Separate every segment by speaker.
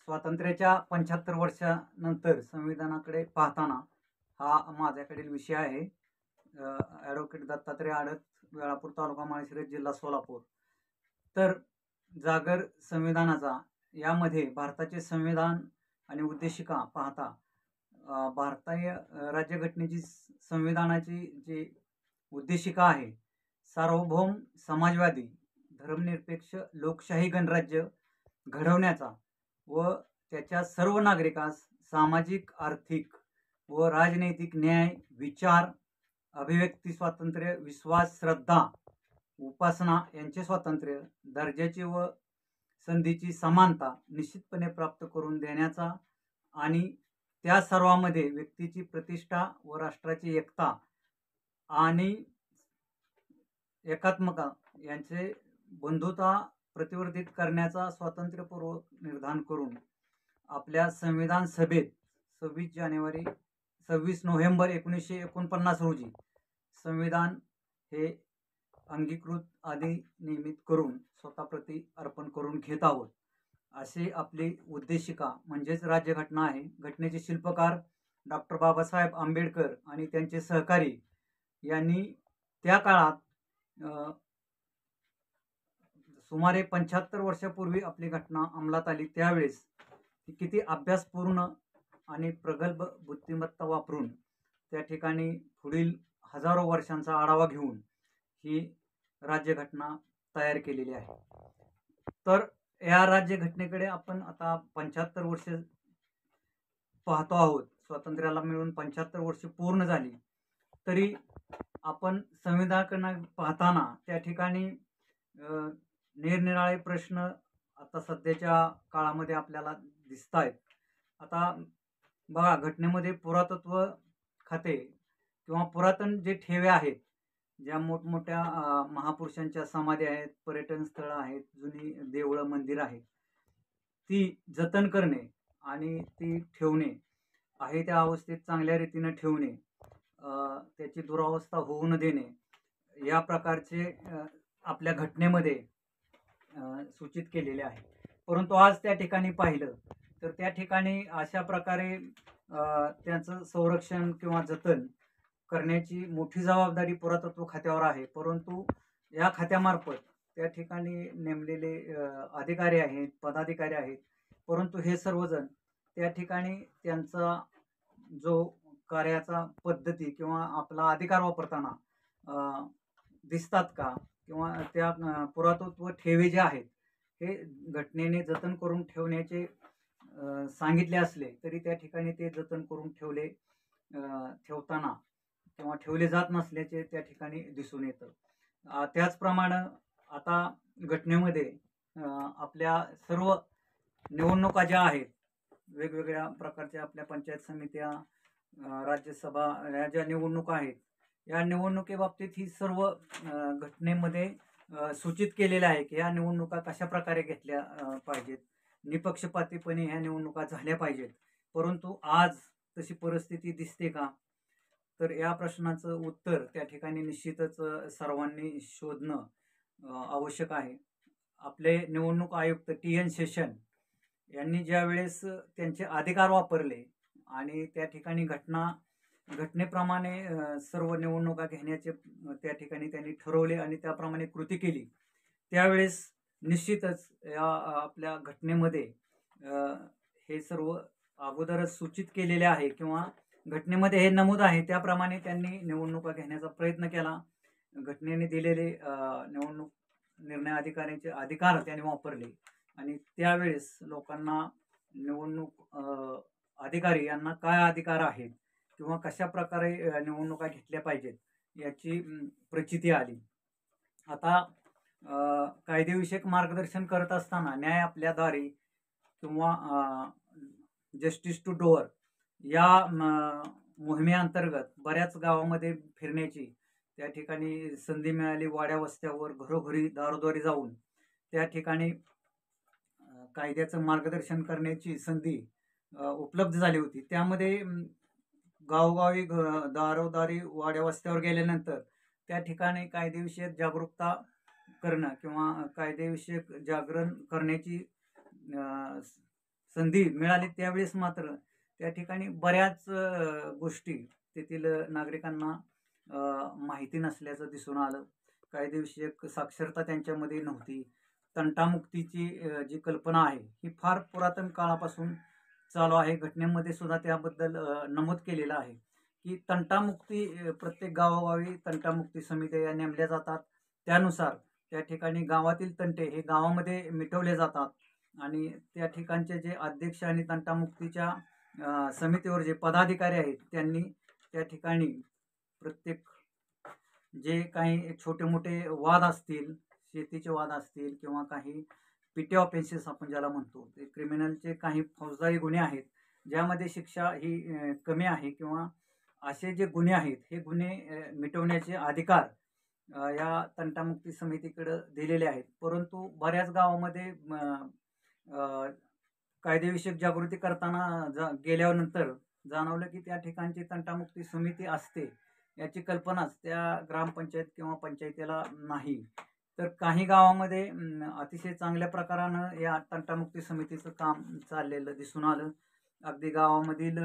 Speaker 1: स्वातंत्र्याच्या 75 वर्षानंतर संविधानाकडे पाहताना हा माझ्याकडील विषय आहे. ॲडव्होकेट दत्तात्रय आडत, वेळापूर तालुका माळशिरस, जिल्हा सोलापूर. तर जागर संविधानाचा यामध्ये भारताचे संविधान आणि उद्देशिका पाहता भारतीय राज्यघटनेची संविधानाची जी उद्देशिका आहे, सार्वभौम समाजवादी धर्मनिरपेक्ष लोकशाही गणराज्य घडवण्याचा व त्याच्या सर्व नागरिकास सामाजिक, आर्थिक व राजनैतिक न्याय, विचार, अभिव्यक्ती स्वातंत्र्य, विश्वास, श्रद्धा, उपासना यांचे स्वातंत्र्य, दर्जाची व संधीची समानता निश्चितपणे प्राप्त करून देण्याचा आणि त्या सर्वांमध्ये व्यक्तीची प्रतिष्ठा व राष्ट्राची एकता आणि एकात्मता यांचे बंधुता प्रतिवर्धित करण्याचा स्वातंत्र्यपूर्वक निर्धार करून आपल्या संविधान सभेत 26 नोव्हेंबर 1949 रोजी संविधान हे अंगीकृत अधिनियमित करून स्वतःप्रती अर्पण करून घेत आहोत. अशी आपली उद्देशिका म्हणजेच राज्यघटना आहे. घटनेचे शिल्पकार डॉक्टर बाबासाहेब आंबेडकर आणि त्यांचे सहकारी यांनी त्या काळात सुमारे 75 वर्षापूर्वी आपली घटना अंमलात आली. त्यावेळेस ती किती अभ्यासपूर्ण आणि प्रगल्भ बुद्धिमत्ता वापरून त्या ठिकाणी पुढील हजारो वर्षांचा आढावा घेऊन ही राज्यघटना तयार केलेली आहे. तर या राज्यघटनेकडे आपण आता 75 वर्ष पाहतो आहोत. स्वातंत्र्याला मिळून 75 वर्ष पूर्ण झाली, तरी आपण संविधानाकडे पाहताना त्या ठिकाणी निरनिराळे प्रश्न आता सध्याच्या काळामध्ये आपल्याला दिसत आहेत. आता बघा, घटनेमध्ये पुरातत्व खाते किंवा पुरातन जे ठेवे आहेत, ज्या मोठमोठ्या महापुरुषांच्या समाधी आहेत, पर्यटन स्थळं आहेत, जुनी देवळं, मंदिर आहेत, ती जतन करणे आणि ती ठेवणे, आहे त्या अवस्थेत चांगल्या रीतीने ठेवणे, त्याची दुरावस्था होऊ न देणे, या प्रकारचे आपल्या घटनेमध्ये सूचित केलेले आहे. परंतु आज त्या ठिकाणी पाहिलं तर त्या ठिकाणी अशा प्रकारे त्यांचं संरक्षण किंवा जतन करण्याची मोठी जबाबदारी पुरातत्व खात्यावर आहे. परंतु या खात्यामार्फत त्या ठिकाणी नेमलेले अधिकारी आहेत, पदाधिकारी आहेत, परंतु हे सर्वजण त्या ठिकाणी त्यांचा जो कार्याचा पद्धती किंवा आपला अधिकार वापरताना दिसतात का, किंवा त्या पुरातत्व ठेवे जे आहेत हे घटनेने जतन करून ठेवण्याचे सांगितले असले तरी त्या ठिकाणी ते जतन करून ठेवताना किंवा ठेवले जात नसल्याचे त्या ठिकाणी दिसून येतं. त्याचप्रमाणे आता घटनेमध्ये आपल्या सर्व निवडणुका ज्या आहेत, वेगवेगळ्या प्रकारच्या आपल्या पंचायत समित्या, राज्यसभा, या ज्या निवडणुका आहेत, या निवडणुकीबाबतीत ही सर्व घटनेमध्ये सूचित केलेलं आहे की ह्या निवडणुका कशा प्रकारे घेतल्या पाहिजेत, निपक्षपातीपणे ह्या निवडणुका झाल्या पाहिजेत. परंतु आज तशी परिस्थिती दिसते का, तर या प्रश्नाचं उत्तर त्या ठिकाणी निश्चितच सर्वांनी शोधणं आवश्यक आहे. आपले निवडणूक आयुक्त TN शेषन यांनी ज्या वेळेस त्यांचे अधिकार वापरले आणि त्या ठिकाणी घटनेप्रमाणे सर्व निवडणुका घेण्याचे त्या ठिकाणी त्यांनी ठरवले आणि त्याप्रमाणे कृती केली, त्यावेळेस निश्चितच या आपल्या घटनेमध्ये हे सर्व अगोदरच सूचित केलेले आहे किंवा घटनेमध्ये हे नमूद आहे त्याप्रमाणे त्यांनी निवडणुका घेण्याचा प्रयत्न केला. घटनेने दिलेले निवडणूक निर्णय अधिकाऱ्यांचे अधिकार त्यांनी वापरले आणि त्यावेळेस लोकांना निवडणूक अधिकारी यांना काय अधिकार आहेत किंवा कशा प्रकारे निवडणुका घेतल्या पाहिजेत याची प्रचिती आली. आता कायदेविषयक मार्गदर्शन करत असताना न्याय आपल्याद्वारे किंवा जस्टिस टू डोअर या मोहिमेअंतर्गत बऱ्याच गावामध्ये फिरण्याची त्या ठिकाणी संधी मिळाली. वाड्या वस्त्यावर घरोघरी दारोदारी जाऊन त्या ठिकाणी कायद्याचं मार्गदर्शन करण्याची संधी उपलब्ध झाली होती. त्यामध्ये गावोगावी दारोदारी वाड्या वस्त्यावर गेल्यानंतर त्या ठिकाणी कायदेविषयक जागरूकता करणं किंवा कायदेविषयक जागरण करण्याची संधी मिळाली त्यावेळेस मात्र त्या ठिकाणी बऱ्याच गोष्टी तेथील नागरिकांना माहिती नसल्याचं दिसून आलं. कायदेविषयक साक्षरता त्यांच्यामध्ये नव्हती. तंटामुक्तीची जी कल्पना आहे ही फार पुरातन काळापासून चालू आहे. घटनेमध्ये सुद्धा त्याबद्दल नमूद केलेलं आहे की तंटामुक्ती प्रत्येक गावोगावी तंटामुक्ती समित्या नेमल्या जातात. त्यानुसार त्या ठिकाणी गावातील तंटे हे गावामध्ये मिटवले जातात आणि त्या ठिकाणचे जे अध्यक्ष आणि तंटामुक्तीच्या समितीवर जे पदाधिकारी आहेत त्यांनी त्या ठिकाणी प्रत्येक जे काही छोटे मोठे वाद असतील, शेतीचे वाद असतील किंवा काही पिटी ऑफेन्सेस आपण ज्याला म्हणतो, ते क्रिमिनलचे काही फौजदारी गुन्हे आहेत ज्यामध्ये शिक्षा ही कमी आहे किंवा असे जे गुन्हे आहेत हे गुन्हे मिटवण्याचे अधिकार या तंटामुक्ती समितीकडे दिलेले आहेत. परंतु बऱ्याच गावामध्ये कायदेविषयक जागृती करताना गेल्यानंतर जाणवलं की त्या ठिकाणची तंटामुक्ती समिती असते याची कल्पनाच त्या ग्रामपंचायत किंवा पंचायतीला नाही. तर काही गावामध्ये अतिशय चांगल्या प्रकारानं या तंटामुक्ती समितीचं काम चाललेलं दिसून आलं. अगदी गावामधील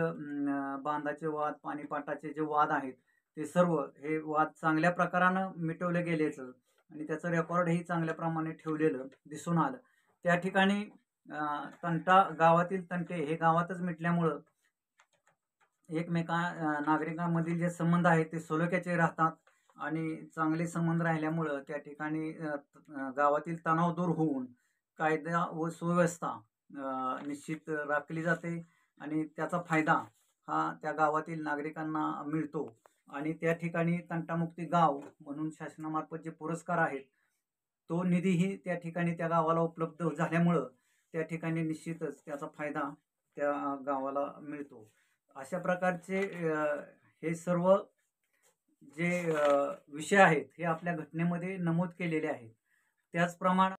Speaker 1: बांधाचे वाद, पाणीपाटाचे जे वाद आहेत ते सर्व हे वाद चांगल्या प्रकारानं मिटवले गेल्याचं आणि त्याचं रेकॉर्डही चांगल्या प्रमाणे ठेवलेलं दिसून आलं. त्या ठिकाणी गावातील तंटे हे गावातच मिटल्यामुळं नागरिकांमधील जे संबंध आहेत ते सलोख्याचे राहतात आणि चांगले संबंध राहिल्यामुळं त्या ठिकाणी गावातील तणाव दूर होऊन कायदा व सुव्यवस्था निश्चित राखली जाते आणि त्याचा फायदा हा त्या गावातील नागरिकांना मिळतो आणि त्या ठिकाणी तंटामुक्ती गाव म्हणून शासनामार्फत जे पुरस्कार आहेत तो निधीही त्या ठिकाणी त्या गावाला उपलब्ध झाल्यामुळं त्या ठिकाणी निश्चितच त्याचा फायदा त्या गावाला मिळतो. अशा प्रकारचे हे सर्व जे विषय आहेत हे आपल्या घटनेमध्ये नमूद केलेले आहेत. त्याचप्रमाणे